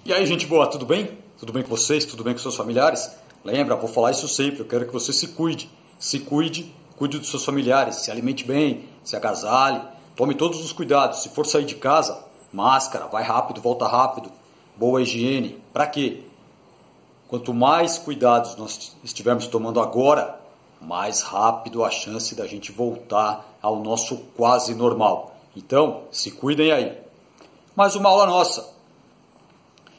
E aí, gente boa, tudo bem? Tudo bem com vocês? Tudo bem com seus familiares? Lembra, vou falar isso sempre, eu quero que você se cuide. Se cuide, cuide dos seus familiares, se alimente bem, se agasalhe, tome todos os cuidados. Se for sair de casa, máscara, vai rápido, volta rápido, boa higiene. Para quê? Quanto mais cuidados nós estivermos tomando agora, mais rápido a chance da gente voltar ao nosso quase normal. Então, se cuidem aí. Mais uma aula nossa.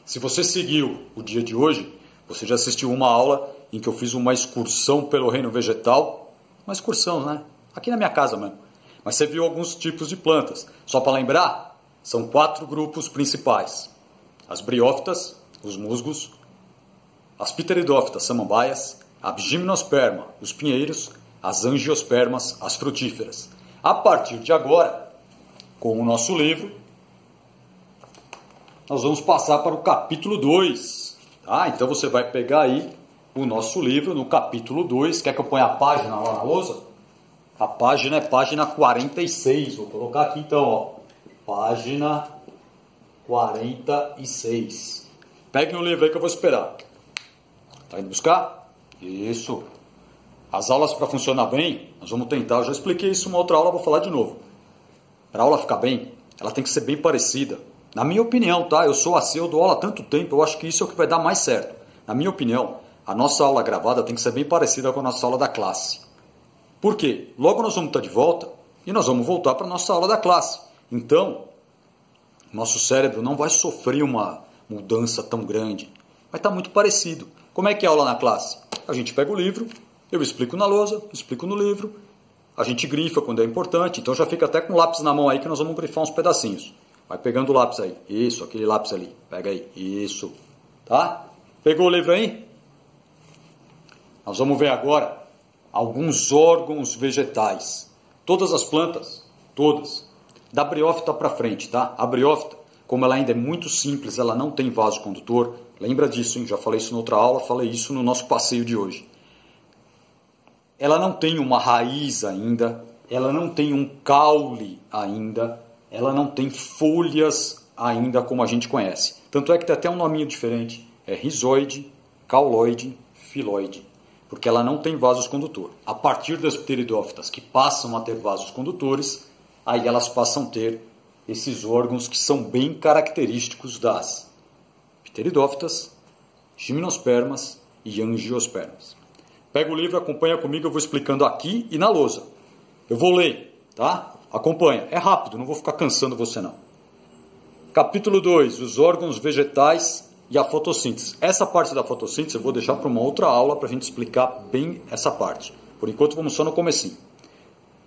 Se você seguiu o dia de hoje, você já assistiu uma aula em que eu fiz uma excursão pelo reino vegetal. Uma excursão, né? Aqui na minha casa mesmo. Mas você viu alguns tipos de plantas. Só para lembrar, são 4 grupos principais. As briófitas, os musgos, as pteridófitas, samambaias, a gimnosperma, os pinheiros, as angiospermas, as frutíferas. A partir de agora, com o nosso livro, nós vamos passar para o capítulo 2. Tá? Então você vai pegar aí o nosso livro no capítulo 2. Quer que eu ponha a página lá na lousa? A página é página 46. Vou colocar aqui então, ó. Página 46. Peguem o livro aí que eu vou esperar. Tá indo buscar? Isso. As aulas para funcionar bem, nós vamos tentar. Eu já expliquei isso em uma outra aula, vou falar de novo. Para a aula ficar bem, ela tem que ser bem parecida. Na minha opinião, tá? Eu sou ACE, eu dou aula há tanto tempo, eu acho que isso é o que vai dar mais certo. Na minha opinião, a nossa aula gravada tem que ser bem parecida com a nossa aula da classe. Por quê? Logo nós vamos estar de volta e nós vamos voltar para a nossa aula da classe. Então, nosso cérebro não vai sofrer uma mudança tão grande. Vai estar muito parecido. Como é que é a aula na classe? A gente pega o livro, eu explico na lousa, explico no livro, a gente grifa quando é importante, então já fica até com o lápis na mão aí que nós vamos grifar uns pedacinhos. Vai pegando o lápis aí. Isso, aquele lápis ali. Pega aí. Isso. Tá? Pegou o livro aí? Nós vamos ver agora alguns órgãos vegetais. Todas as plantas, todas. Da briófita para frente, tá? A briófita, como ela ainda é muito simples, ela não tem vaso condutor. Lembra disso, hein? Já falei isso em outra aula, falei isso no nosso passeio de hoje. Ela não tem uma raiz ainda, ela não tem um caule ainda, ela não tem folhas ainda como a gente conhece. Tanto é que tem até um nominho diferente. É rizoide, cauloide, filoide. Porque ela não tem vasos condutor. A partir das pteridófitas que passam a ter vasos condutores, aí elas passam a ter esses órgãos que são bem característicos das pteridófitas, gimnospermas e angiospermas. Pega o livro, acompanha comigo, eu vou explicando aqui e na lousa. Eu vou ler, tá? Acompanha. É rápido, não vou ficar cansando você não. Capítulo 2. Os órgãos vegetais e a fotossíntese. Essa parte da fotossíntese eu vou deixar para uma outra aula para a gente explicar bem essa parte. Por enquanto vamos só no comecinho.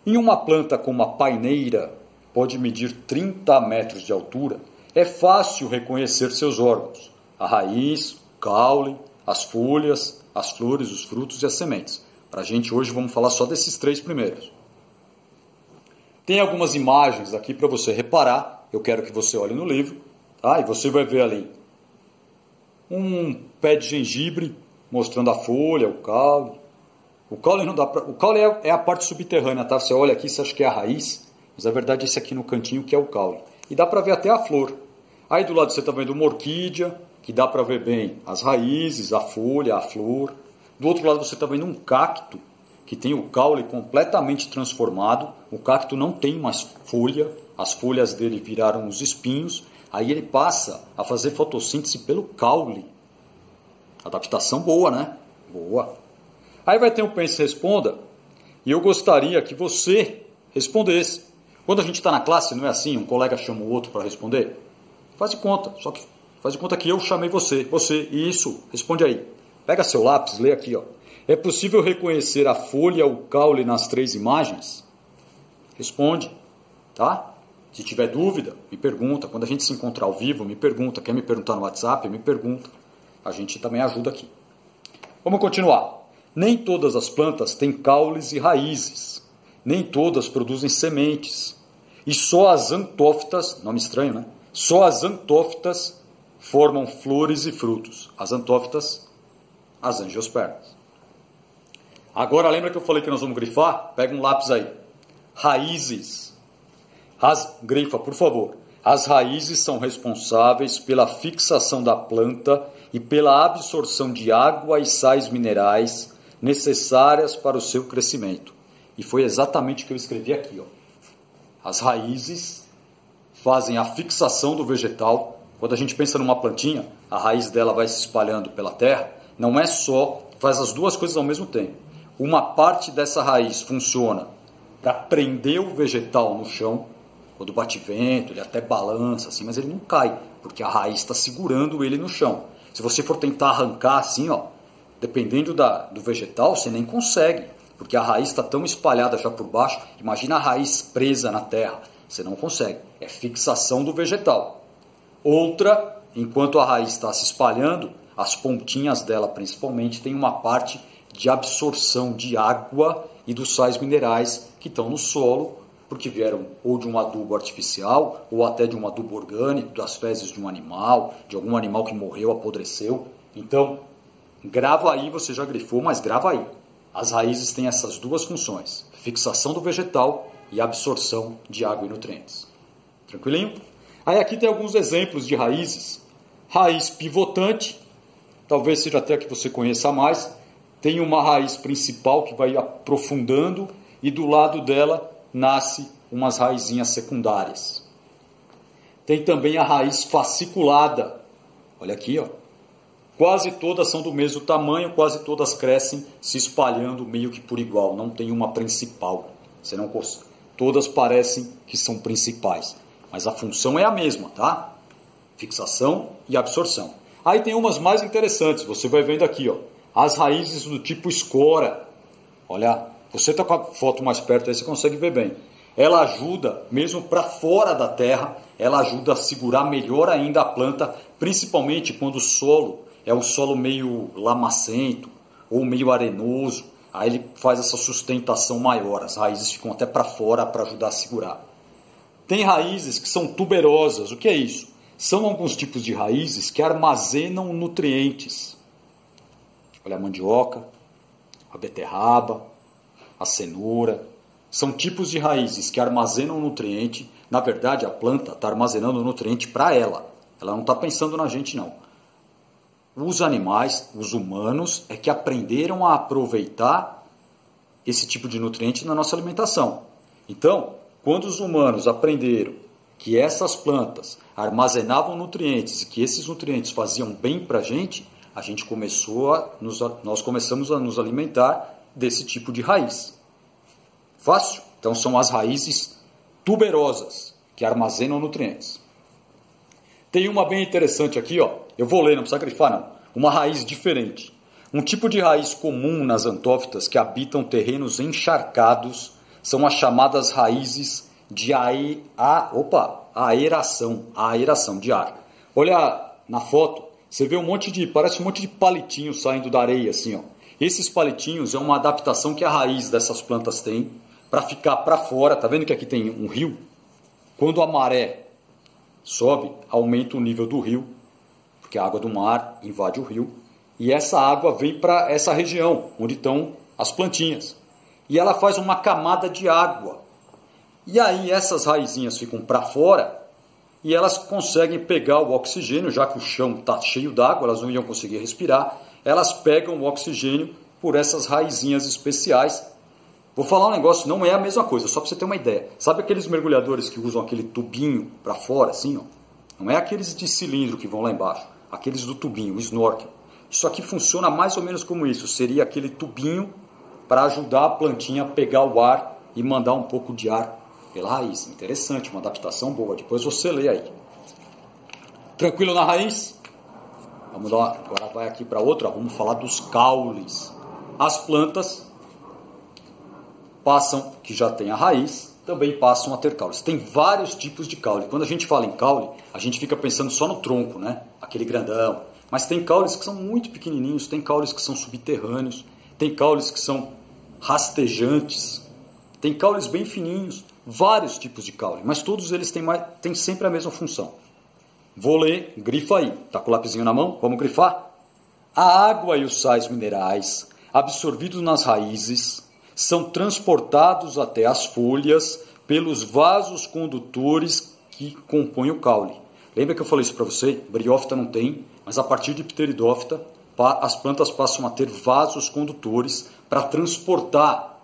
Em uma planta como a paineira, pode medir 30 metros de altura, é fácil reconhecer seus órgãos. A raiz, o caule, as folhas, as flores, os frutos e as sementes. Para a gente hoje vamos falar só desses 3 primeiros. Tem algumas imagens aqui para você reparar. Eu quero que você olhe no livro. Tá? E você vai ver ali um pé de gengibre mostrando a folha, o caule. O caule não dá pra... O caule é a parte subterrânea, tá? Você olha aqui, você acha que é a raiz, mas na verdade esse aqui no cantinho que é o caule. E dá para ver até a flor. Aí do lado você está vendo uma orquídea, que dá para ver bem as raízes, a folha, a flor. Do outro lado você está vendo um cacto, que tem o caule completamente transformado. O cacto não tem mais folha, as folhas dele viraram os espinhos. Aí ele passa a fazer fotossíntese pelo caule. Adaptação boa, né? Boa. Aí vai ter um Pense e Responda, e eu gostaria que você respondesse. Quando a gente está na classe, não é assim, um colega chama o outro para responder? Faz de conta, só que faz de conta que eu chamei você. Você, isso, responde aí. Pega seu lápis, lê aqui, ó. É possível reconhecer a folha, o caule nas 3 imagens? Responde, tá? Se tiver dúvida, me pergunta. Quando a gente se encontrar ao vivo, me pergunta. Quer me perguntar no WhatsApp, me pergunta. A gente também ajuda aqui. Vamos continuar. Nem todas as plantas têm caules e raízes. Nem todas produzem sementes. E só as antófitas, nome estranho, né? Só as antófitas formam flores e frutos. As antófitas, as angiospermas. Agora lembra que eu falei que nós vamos grifar? Pega um lápis aí. Raízes. Grifa, por favor. as raízes são responsáveis pela fixação da planta e pela absorção de água e sais minerais necessárias para o seu crescimento. E foi exatamente o que eu escrevi aqui, ó. As raízes fazem a fixação do vegetal. Quando a gente pensa numa plantinha, a raiz dela vai se espalhando pela terra. Não é só, faz as duas coisas ao mesmo tempo. Uma parte dessa raiz funciona para prender o vegetal no chão. Quando bate vento, ele até balança, assim, mas ele não cai, porque a raiz está segurando ele no chão. Se você for tentar arrancar assim, ó, dependendo do vegetal, você nem consegue, porque a raiz está tão espalhada já por baixo. Imagina a raiz presa na terra, você não consegue. É fixação do vegetal. Outra, enquanto a raiz está se espalhando, as pontinhas dela principalmente têm uma parte de absorção de água e dos sais minerais que estão no solo, porque vieram ou de um adubo artificial, ou até de um adubo orgânico, das fezes de um animal, de algum animal que morreu, apodreceu. Então, grava aí, você já grifou, mas grava aí. As raízes têm essas duas funções, fixação do vegetal e absorção de água e nutrientes. Tranquilinho? Aí aqui tem alguns exemplos de raízes. Raiz pivotante, talvez seja até que você conheça mais. Tem uma raiz principal que vai aprofundando e do lado dela nasce umas raizinhas secundárias. Tem também a raiz fasciculada. Olha aqui, ó. Quase todas são do mesmo tamanho, quase todas crescem se espalhando meio que por igual. Não tem uma principal. Você não consegue. Todas parecem que são principais, mas a função é a mesma, tá? Fixação e absorção. Aí tem umas mais interessantes. Você vai vendo aqui, ó. As raízes do tipo escora. Olha, você está com a foto mais perto aí, você consegue ver bem. Ela ajuda, mesmo para fora da terra, ela ajuda a segurar melhor ainda a planta, principalmente quando o solo é um solo meio lamacento ou meio arenoso. Aí ele faz essa sustentação maior, as raízes ficam até para fora para ajudar a segurar. Tem raízes que são tuberosas. O que é isso? São alguns tipos de raízes que armazenam nutrientes. Olha a mandioca, a beterraba, a cenoura. São tipos de raízes que armazenam nutriente. Na verdade, a planta está armazenando nutriente para ela. Ela não está pensando na gente, não. Os animais, os humanos, é que aprenderam a aproveitar esse tipo de nutriente na nossa alimentação. Então, quando os humanos aprenderam que essas plantas armazenavam nutrientes e que esses nutrientes faziam bem para a gente nós começamos a nos alimentar desse tipo de raiz. Fácil? Então são as raízes tuberosas que armazenam nutrientes. Tem uma bem interessante aqui, ó. Eu vou ler, não precisa grifar não. Uma raiz diferente. Um tipo de raiz comum nas antófitas que habitam terrenos encharcados são as chamadas raízes de aeração de ar. Olha na foto, você vê parece um monte de palitinhos saindo da areia assim, ó. Esses palitinhos é uma adaptação que a raiz dessas plantas tem para ficar para fora. Tá vendo que aqui tem um rio? Quando a maré sobe, aumenta o nível do rio, porque a água do mar invade o rio, e essa água vem para essa região onde estão as plantinhas. E ela faz uma camada de água. E aí essas raizinhas ficam para fora e elas conseguem pegar o oxigênio, já que o chão está cheio d'água, elas não iam conseguir respirar. Elas pegam o oxigênio por essas raizinhas especiais. Vou falar um negócio, não é a mesma coisa, só para você ter uma ideia. Sabe aqueles mergulhadores que usam aquele tubinho para fora, assim, ó? Não é aqueles de cilindro que vão lá embaixo, aqueles do tubinho, o snorkel. Isso aqui funciona mais ou menos como isso, seria aquele tubinho para ajudar a plantinha a pegar o ar e mandar um pouco de ar pela raiz. Interessante, uma adaptação boa, depois você lê aí. Tranquilo na raiz? Vamos lá, agora vai aqui para outra, vamos falar dos caules. As plantas que já tem a raiz, também passam a ter caules. Tem vários tipos de caule. Quando a gente fala em caule, a gente fica pensando só no tronco, né? Aquele grandão. Mas tem caules que são muito pequenininhos, tem caules que são subterrâneos, tem caules que são rastejantes, tem caules bem fininhos, vários tipos de caule, mas todos eles têm sempre a mesma função. Vou ler, grifa aí. Tá com o lapisinho na mão? Vamos grifar? A água e os sais minerais, absorvidos nas raízes, são transportados até as folhas pelos vasos condutores que compõem o caule. Lembra que eu falei isso para você? Briófita não tem, mas a partir de pteridófita, as plantas passam a ter vasos condutores para transportar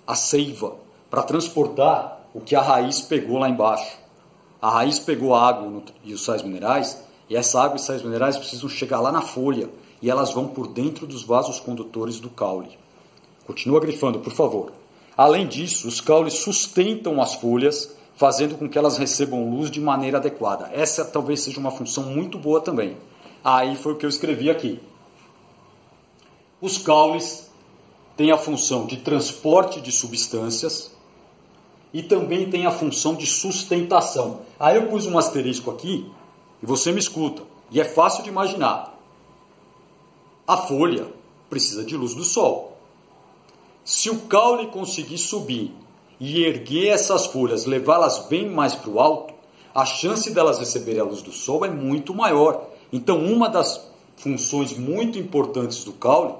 a seiva, para transportar o que a raiz pegou lá embaixo. A raiz pegou a água e os sais minerais, e essa água e sais minerais precisam chegar lá na folha, e elas vão por dentro dos vasos condutores do caule. Continua grifando, por favor. Além disso, os caules sustentam as folhas, fazendo com que elas recebam luz de maneira adequada. Essa talvez seja uma função muito boa também. Aí foi o que eu escrevi aqui. Os caules têm a função de transporte de substâncias e também têm a função de sustentação. Aí eu pus um asterisco aqui e você me escuta. E é fácil de imaginar. A folha precisa de luz do sol. Se o caule conseguir subir e erguer essas folhas, levá-las bem mais para o alto, a chance delas receberem a luz do sol é muito maior. Então, uma das funções muito importantes do caule,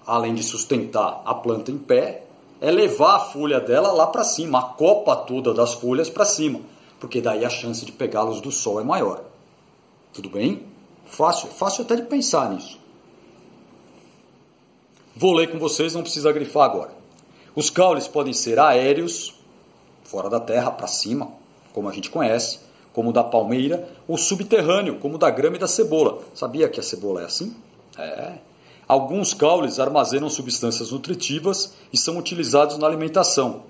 além de sustentar a planta em pé, é levar a folha dela lá para cima, a copa toda das folhas para cima, porque daí a chance de pegar a luz do sol é maior. Tudo bem? Fácil até de pensar nisso. Vou ler com vocês, não precisa grifar agora. Os caules podem ser aéreos, fora da terra, para cima, como a gente conhece, como o da palmeira, ou subterrâneo, como o da grama e da cebola. Sabia que a cebola é assim? Alguns caules armazenam substâncias nutritivas e são utilizados na alimentação.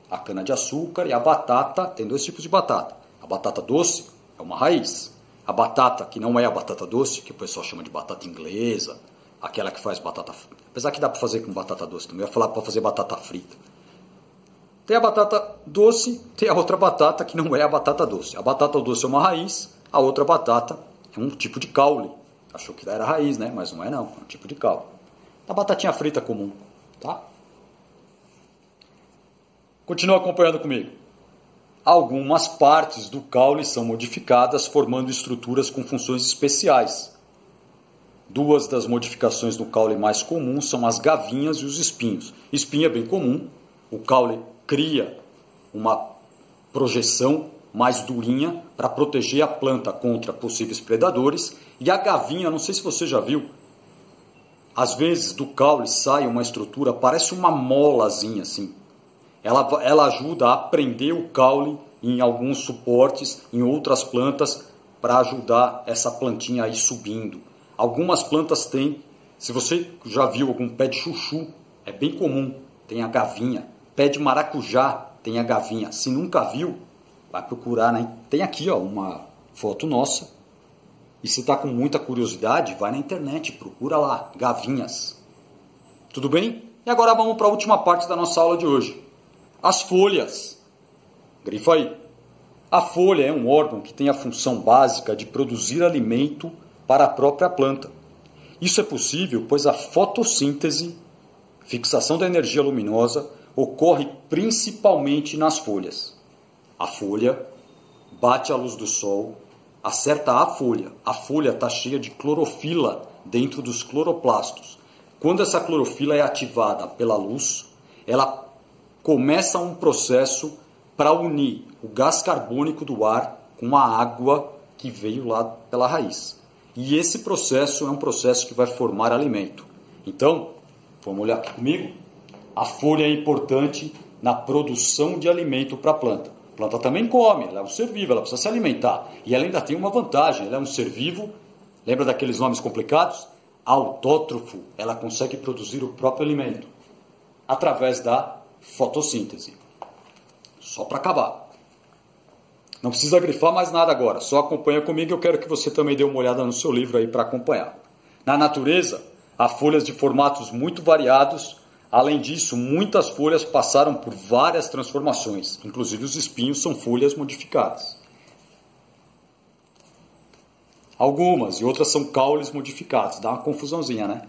A cana-de-açúcar e a batata, tem dois tipos de batata. A batata doce é uma raiz. A batata que não é a batata doce, que o pessoal chama de batata inglesa, aquela que faz batata frita. Apesar que dá para fazer com batata doce também. Eu ia falar para fazer batata frita. Tem a batata doce, tem a outra batata que não é a batata doce. A batata doce é uma raiz, a outra batata é um tipo de caule. Achou que era raiz, né? Mas não é não, é um tipo de caule. A batatinha frita comum, tá? Continua acompanhando comigo. Algumas partes do caule são modificadas, formando estruturas com funções especiais. Duas das modificações do caule mais comuns são as gavinhas e os espinhos. Espinho é bem comum. O caule cria uma projeção mais durinha para proteger a planta contra possíveis predadores. E a gavinha, não sei se você já viu, às vezes do caule sai uma estrutura, parece uma molazinha assim. Ela ajuda a prender o caule em alguns suportes, em outras plantas, para ajudar essa plantinha a ir subindo. Algumas plantas têm, se você já viu algum pé de chuchu, é bem comum, tem a gavinha. Pé de maracujá tem a gavinha. Se nunca viu, vai procurar, né? Tem aqui uma foto nossa. E se está com muita curiosidade, vai na internet, procura lá, gavinhas. Tudo bem? E agora vamos para a última parte da nossa aula de hoje. As folhas. Grifa aí. A folha é um órgão que tem a função básica de produzir alimento para a própria planta. Isso é possível, pois a fotossíntese, fixação da energia luminosa, ocorre principalmente nas folhas. A folha bate a luz do sol, acerta a folha. A folha está cheia de clorofila dentro dos cloroplastos. Quando essa clorofila é ativada pela luz, ela começa um processo para unir o gás carbônico do ar com a água que veio lá pela raiz. E esse processo é um processo que vai formar alimento. Então, vamos olhar aqui comigo? A folha é importante na produção de alimento para a planta. A planta também come, ela é um ser vivo, ela precisa se alimentar. E ela ainda tem uma vantagem, ela é um ser vivo, lembra daqueles nomes complicados? Autótrofo, ela consegue produzir o próprio alimento através da fotossíntese. Só para acabar. Não precisa grifar mais nada agora, só acompanha comigo, eu quero que você também dê uma olhada no seu livro aí para acompanhar. Na natureza, há folhas de formatos muito variados, além disso, muitas folhas passaram por várias transformações, inclusive os espinhos são folhas modificadas. Algumas e outras são caules modificados, dá uma confusãozinha, né?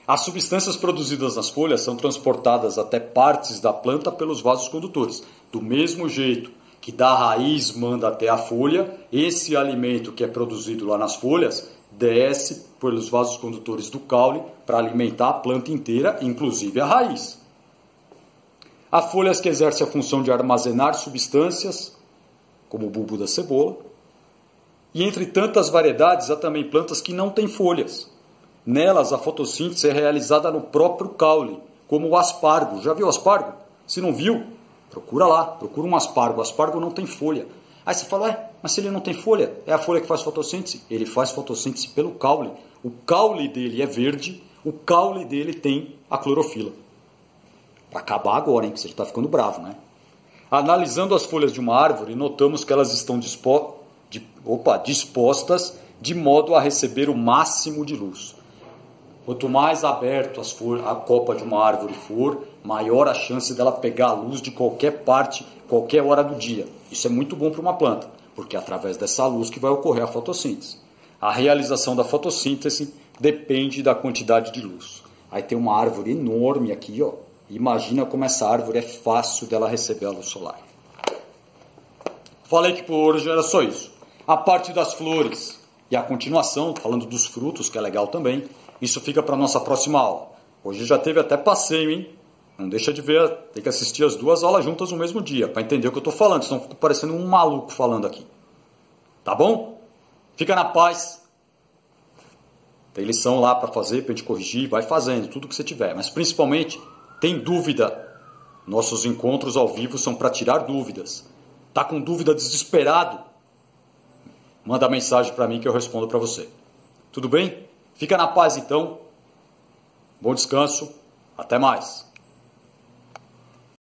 As substâncias produzidas nas folhas são transportadas até partes da planta pelos vasos condutores, do mesmo jeito que da raiz manda até a folha, esse alimento que é produzido lá nas folhas desce pelos vasos condutores do caule para alimentar a planta inteira, inclusive a raiz. Há folhas que exercem a função de armazenar substâncias, como o bulbo da cebola. E entre tantas variedades, há também plantas que não têm folhas. Nelas, a fotossíntese é realizada no próprio caule, como o aspargo. Já viu o aspargo? Se não viu, procura lá, procura um aspargo. O aspargo não tem folha. Aí você fala, mas se ele não tem folha, é a folha que faz fotossíntese? Ele faz fotossíntese pelo caule. O caule dele é verde, o caule dele tem a clorofila. Para acabar agora, hein, que você está ficando bravo, né? Analisando as folhas de uma árvore, notamos que elas estão dispostas de modo a receber o máximo de luz. Quanto mais aberto a copa de uma árvore for, maior a chance dela pegar a luz de qualquer parte, qualquer hora do dia. Isso é muito bom para uma planta, porque é através dessa luz que vai ocorrer a fotossíntese. A realização da fotossíntese depende da quantidade de luz. Aí tem uma árvore enorme aqui, ó. Imagina como essa árvore é fácil dela receber a luz solar. Falei que por hoje era só isso. A parte das flores e a continuação, falando dos frutos, que é legal também, isso fica para a nossa próxima aula. Hoje já teve até passeio, hein? Não deixa de ver, tem que assistir as duas aulas juntas no mesmo dia, para entender o que eu estou falando, senão eu fico parecendo um maluco falando aqui. Tá bom? Fica na paz. Tem lição lá para fazer, para a gente corrigir, vai fazendo, tudo que você tiver. Mas principalmente, tem dúvida. Nossos encontros ao vivo são para tirar dúvidas. Tá com dúvida, desesperado? Manda mensagem para mim que eu respondo para você. Tudo bem? Fica na paz então. Bom descanso. Até mais.